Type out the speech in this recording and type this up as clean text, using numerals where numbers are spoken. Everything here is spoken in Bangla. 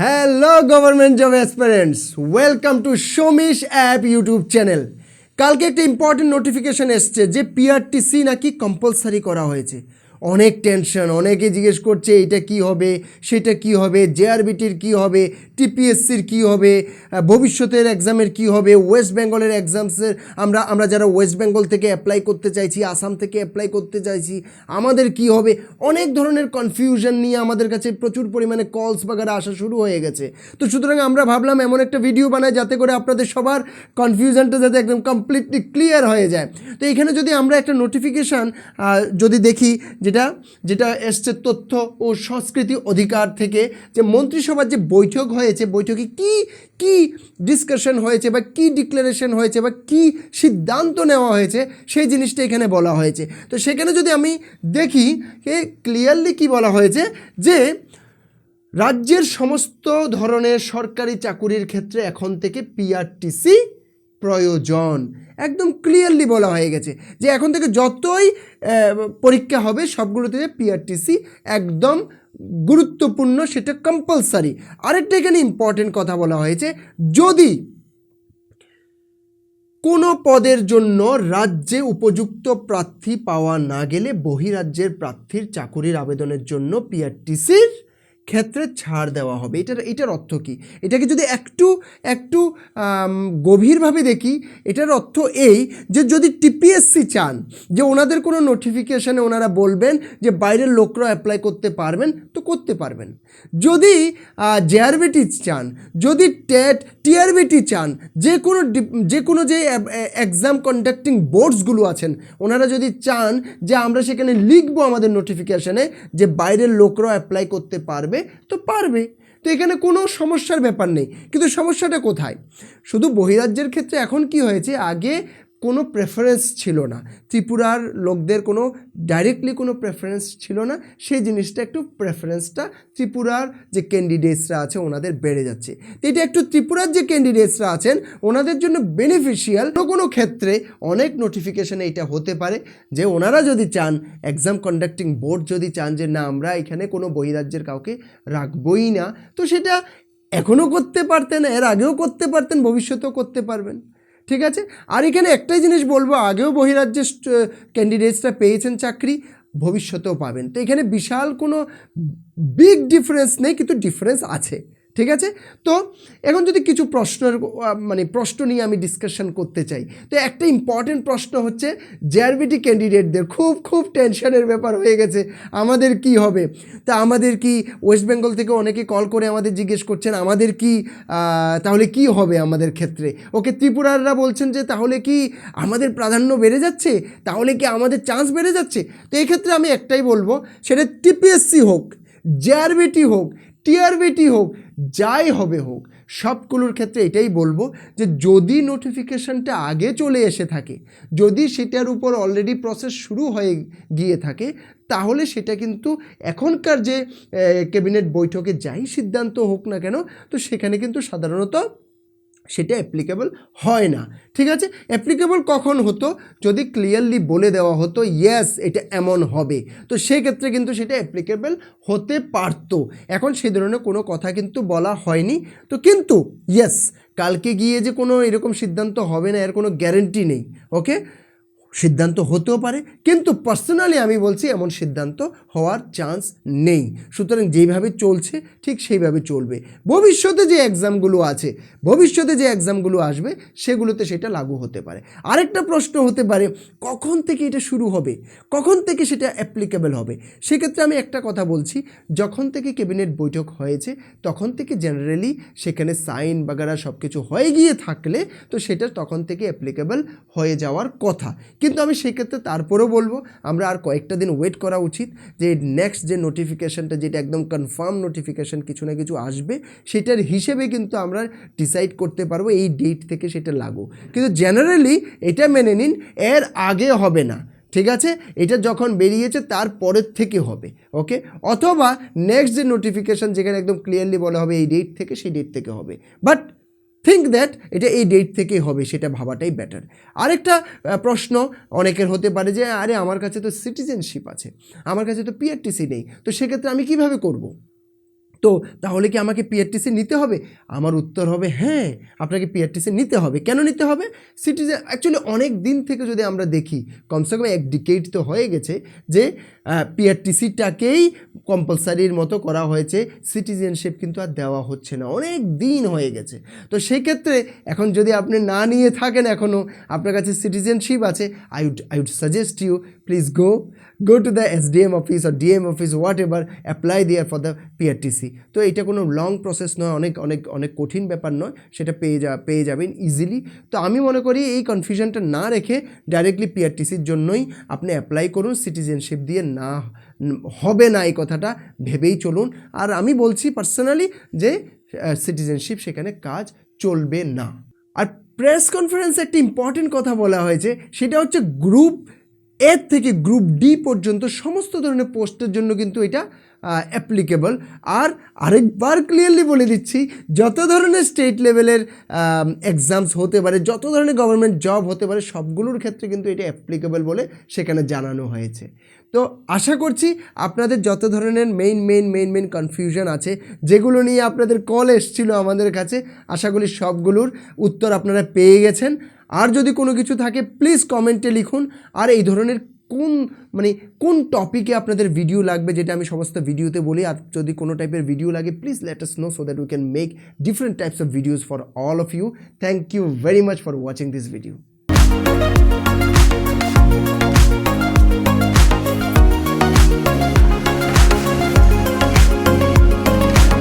Hello government job aspirants, welcome to শমিশ অ্যাপ ইউটিউব চ্যানেল। কালকে একটা ইম্পর্টেন্ট নোটিফিকেশন এসছে যে পিআরটিসি নাকি কম্পালসারি করা হয়েছে। অনেক টেনশন, অনেকে জিজ্ঞেস করছে এটা কি হবে, সেটা কি হবে, জেআরবিটির কি হবে, টিপিএসসির কি হবে, ভবিষ্যতের এক্সামের কি হবে, ওয়েস্ট বেঙ্গলের এক্সামসের আমরা যারা ওয়েস্ট বেঙ্গল থেকে অ্যাপ্লাই করতে চাইছি, আসাম থেকে অ্যাপ্লাই করতে চাইছি, আমাদের কি হবে। অনেক ধরনের কনফিউশন নিয়ে আমাদের কাছে প্রচুর পরিমাণে কলস বাগারা আসা শুরু হয়ে গেছে। তো সুতরাং আমরা ভাবলাম এমন একটা ভিডিও বানাই যাতে করে আপনাদের সবার কনফিউশনটা যাতে একদম কমপ্লিটলি ক্লিয়ার হয়ে যায়। তো এখানে যদি আমরা একটা নোটিফিকেশান যদি দেখি যেটা এসছে তথ্য ও সংস্কৃতি অধিকার থেকে, যে মন্ত্রিসভার যে বৈঠক হয়েছে, বৈঠকে কি ডিসকাশন হয়েছে বা কি ডিক্লারেশন হয়েছে বা কি সিদ্ধান্ত নেওয়া হয়েছে সেই জিনিসটা এখানে বলা হয়েছে। তো সেখানে যদি আমি দেখি ক্লিয়ারলি কি বলা হয়েছে, যে রাজ্যের সমস্ত ধরনের সরকারি চাকুরির ক্ষেত্রে এখন থেকে পিআরটিসি প্রয়োজন। একদম ক্লিয়ারলি বলা হয়ে গেছে যে এখন থেকে যতই পরীক্ষা হবে সবগুলোতে পিআরটিসি একদম গুরুত্বপূর্ণ, সেটা কম্পালসারি। আরেকটা এখানে ইম্পর্টেন্ট কথা বলা হয়েছে, যদি কোনো পদের জন্য রাজ্যে উপযুক্ত প্রার্থী পাওয়া না গেলে বহিরাজ্যের প্রার্থীর চাকুরির আবেদনের জন্য পিআরটিসির ক্ষেত্রে ছাড় দেওয়া হবে। এটার অর্থ কী? এটাকে যদি একটু গভীরভাবে দেখি, এটার অর্থ এই যে যদি টিপিএসসি চান যে ওনাদের কোনো নোটিফিকেশানে ওনারা বলবেন যে বাইরের লোকরা অ্যাপ্লাই করতে পারবেন, তো করতে পারবেন। যদি জেআরবিটি চান, যদি টিআরবিটি চান, যে কোনো যে এক্সাম কন্ডাক্টিং বোর্ডসগুলো আছেন, ওনারা যদি চান যে আমরা সেখানে লিখবো আমাদের নোটিফিকেশানে যে বাইরের লোকরা অ্যাপ্লাই করতে পারবে, তো পারবে। তো এখানে কোনো সমস্যার ব্যাপার নেই। কিন্তু সমস্যাটা কোথায়? শুধু বহিরাজ্যের ক্ষেত্রে এখন কি হয়েছে, আগে কোনো প্রেফারেন্স ছিল না, ত্রিপুরার লোকদের কোনো ডাইরেক্টলি কোনো প্রেফারেন্স ছিল না। সেই জিনিসটা একটু প্রেফারেন্সটা ত্রিপুরার যে ক্যান্ডিডেটসরা আছে ওনাদের বেড়ে যাচ্ছে। তো এটা একটু ত্রিপুরার যে ক্যান্ডিডেটসরা আছেন ওনাদের জন্য বেনিফিশিয়াল। কোনো ক্ষেত্রে অনেক নোটিফিকেশানে এটা হতে পারে যে ওনারা যদি চান, এক্সাম কন্ডাক্টিং বোর্ড যদি চান যে না আমরা এখানে কোনো বহিরাজ্যের কাউকে রাখবই না, তো সেটা এখনও করতে পারতেন, এর আগেও করতে পারতেন, ভবিষ্যতেও করতে পারবেন। ঠিক আছে। আর এখানে একটাই জিনিস বলবো, আগেও বহিরাজ্যের ক্যান্ডিডেটসরা পেয়েছেন চাকরি, ভবিষ্যতেও পাবেন। তো এখানে বিশাল কোনো বিগ ডিফারেন্স নেই, কিন্তু ডিফারেন্স আছে। ঠিক আছে। তো এখন যদি কিছু প্রশ্ন নিয়ে আমি ডিসকাশন করতে চাই, তো একটা ইম্পর্টেন্ট প্রশ্ন হচ্ছে জেআরবিটি ক্যান্ডিডেটদের খুব টেনশনের ব্যাপার হয়ে গেছে, আমাদের কি হবে। তা আমাদের কি, ওয়েস্ট বেঙ্গল থেকে অনেকে কল করে আমাদের জিজ্ঞেস করছেন আমাদের কি তাহলে কি হবে আমাদের ক্ষেত্রে। ওকে, ত্রিপুরাররা বলছেন যে তাহলে কি আমাদের প্রাধান্য বেড়ে যাচ্ছে, তাহলে কি আমাদের চান্স বেড়ে যাচ্ছে। তো এই ক্ষেত্রে আমি একটাই বলবো, সেটা টিপিএসসি হোক, জেআরবিটি হোক, টিআরবিটি হোক, যাই হবে হোক, সবগুলোর ক্ষেত্রে এটাই বলবো যে যদি নোটিফিকেশানটা আগে চলে এসে থাকে, যদি সেটার উপর অলরেডি প্রসেস শুরু হয়ে গিয়ে থাকে, তাহলে সেটা কিন্তু এখনকার যে ক্যাবিনেট বৈঠকে যাই সিদ্ধান্ত হোক না কেন, তো সেখানে কিন্তু সাধারণত সেটা অ্যাপ্লিকেবল হয় না। ঠিক আছে। অ্যাপ্লিকেবল কখন হতো, যদি ক্লিয়ারলি বলে দেওয়া হতো ইয়েস এটা এমন হবে, তো সেক্ষেত্রে কিন্তু সেটা অ্যাপ্লিকেবল হতে পারতো। এখন সেই ধরনের কোনো কথা কিন্তু বলা হয়নি। তো কিন্তু ইয়েস, কালকে গিয়ে যে কোনো এরকম সিদ্ধান্ত হবে না এর কোনো গ্যারেন্টি নেই। ওকে, সিদ্ধান্ত হতেও পারে, কিন্তু পার্সোনালি আমি বলছি এমন সিদ্ধান্ত হওয়ার চান্স নেই। সুতরাং যেইভাবে চলছে ঠিক সেইভাবে চলবে। ভবিষ্যতে যে এক্সামগুলো আসবে সেগুলোতে সেটা লাগু হতে পারে। আরেকটা প্রশ্ন হতে পারে, কখন থেকে এটা শুরু হবে, কখন থেকে সেটা অ্যাপ্লিকেবল হবে। সেক্ষেত্রে আমি একটা কথা বলছি, যখন থেকে ক্যাবিনেট বৈঠক হয়েছে তখন থেকে জেনারেলি সেখানে সাইন বাগারা সব কিছু হয়ে গিয়ে থাকলে তো সেটা তখন থেকে অ্যাপ্লিকেবল হয়ে যাওয়ার কথা। কিন্তু আমি সেক্ষেত্রে তারপরেও বলবো আমরা আর কয়েকটা দিন ওয়েট করা উচিত, যে নেক্সট যে নোটিফিকেশানটা, যেটা একদম কনফার্ম নোটিফিকেশান কিছু না কিছু আসবে, সেটার হিসেবে কিন্তু আমরা ডিসাইড করতে পারবো এই ডেট থেকে সেটা লাগু। কিন্তু জেনারেলি এটা মেনে নিন এর আগে হবে না। ঠিক আছে, এটা যখন বেরিয়েছে তার পরের থেকে হবে। ওকে, অথবা নেক্সট যে নোটিফিকেশান যেখানে একদম ক্লিয়ারলি বলা হবে এই ডেট থেকে, সেই ডেট থেকে হবে। বাট থিঙ্ক দ্যাট এটা এই ডেট থেকেই হবে, সেটা ভাবাটাই বেটার। আরেকটা প্রশ্ন অনেকের হতে পারে যে আরে আমার কাছে তো সিটিজেনশিপ আছে, আমার কাছে তো পিআরটিসি নেই, তো সেক্ষেত্রে আমি কিভাবে করব। তো তাহলে কি আমাকে পিআরটিসি নিতে হবে? আমার উত্তর হবে হ্যাঁ, আপনাকে পিআরটিসি নিতে হবে। কেন নিতে হবে? সিটিজেন অ্যাকচুয়ালি অনেক দিন থেকে যদি আমরা দেখি, কমসে কম 1 ডিকেড তো হয়ে গেছে যে পিআরটিসিটাকেই কম্পালসারির মতো করা হয়েছে, সিটিজেনশিপ কিন্তু আর দেওয়া হচ্ছে না, অনেক দিন হয়ে গেছে। তো সেক্ষেত্রে এখন যদি আপনি না নিয়ে থাকেন, এখনও আপনার কাছে সিটিজেনশিপ আছে, I would suggest you, please go to the SDM office or DM office, whatever, apply there for the PRTC. তো এটা কোনো লং প্রসেস নয়, অনেক কঠিন ব্যাপার নয়, সেটা পেয়ে যাবেন ইজিলি। তো আমি মনে করি এই কনফিউশনটা না রেখে ডাইরেক্টলি পিআরটিসির জন্যই আপনি অ্যাপ্লাই করুন, সিটিজেনশিপ দিয়ে না হবে না এই কথাটা ভেবেই চলুন। আর আমি বলছি পার্সোনালি যে সিটিজেনশিপ সেখানে কাজ চলবে না। আর প্রেস কনফারেন্সে একটা ইম্পর্টেন্ট কথা বলা হয়েছে, সেটা হচ্ছে গ্রুপ এ থেকে গ্রুপ ডি পর্যন্ত সমস্ত ধরনের পোস্টের জন্য কিন্তু এটা অ্যাপ্লিকেবল। আর আরেকবার ক্লিয়ারলি বলে দিচ্ছি, যত ধরনের স্টেট লেভেলের এক্সামস হতে পারে, যত ধরনের গভর্নমেন্ট জব হতে পারে, সবগুলোর ক্ষেত্রে কিন্তু এটা অ্যাপ্লিকেবল বলে সেখানে জানানো হয়েছে। তো আশা করছি আপনাদের যত ধরনের মেইন কনফিউশন আছে, যেগুলো নিয়ে আপনাদের কল এসেছিলো আমাদের কাছে, আশা করি সবগুলোর উত্তর আপনারা পেয়ে গেছেন। আর যদি কোনো কিছু থাকে প্লিজ কমেন্টে লিখুন। আর এই ধরনের কোন টপিকে আপনাদের ভিডিও লাগবে, যেটা আমি সমস্ত ভিডিওতে বলি, আর যদি কোনো টাইপের ভিডিও লাগে please let us know, so that we can make different types of videos for all of you. Thank you very much for watching this video.